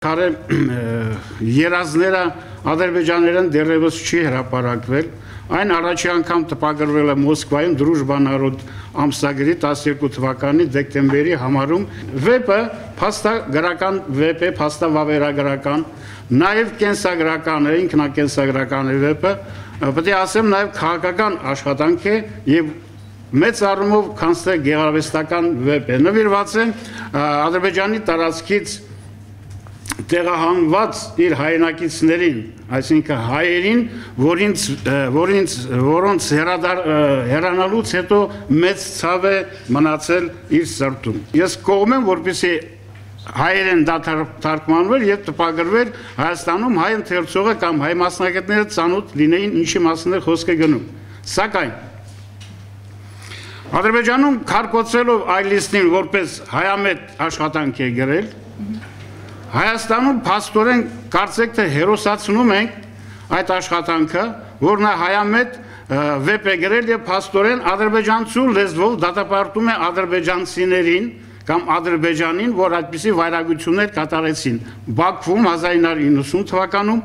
քարե երազները ադրբեջաներեն դեռևս չի հրապարակվել։ Այն առաջի անգամ տպագրվել է Մոսկվայում Դրուժբա Նարոդ ամսագրի 12 թվականի դեկտեմբերի համարում։ Վեպը փաստագրական վեպ է, փաստավավերագրական, նաև կենսագրական է, ինքնակենսագրական է վեպը, պետք է ասեմ նաև քաղաքական աշխատանք է եւ մեծ առումով կանցնե գեղարվեստական վեպ է։ Նվիրված է Ադրբեջանի տարածքից տեղահանված իր հայրենակիցներին, այսինքն հայերին, որոնց հեռանալուց հետո մեծ ցավ է մնացել իր սրտում։ Ես կողմ եմ, որպեսզի հայերեն դա թարգմանվեր եւ տպագրվեր Հայաստանում հայ ընթերցողը կամ հայ մասնագետները ծանոթ լինեին ինչի մասին է խոսքը գնում։ Սակայն Ադրբեջանում քարկոծելով այլիստին որպես հայամետ աշխատանք է գրել, Հայաստանում փաստորեն կարծեք թե հերոսացնում ենք այդ աշխատանքը, որ նա հայամետ վեպ է գրել եւ փաստորեն ադրբեջանցու լեզվով դատապարտում է ադրբեջանցիներին կամ Ադրբեջանին, որ այդպիսի վայրագություններ կատարեցին Բաքվում 1990 թվականում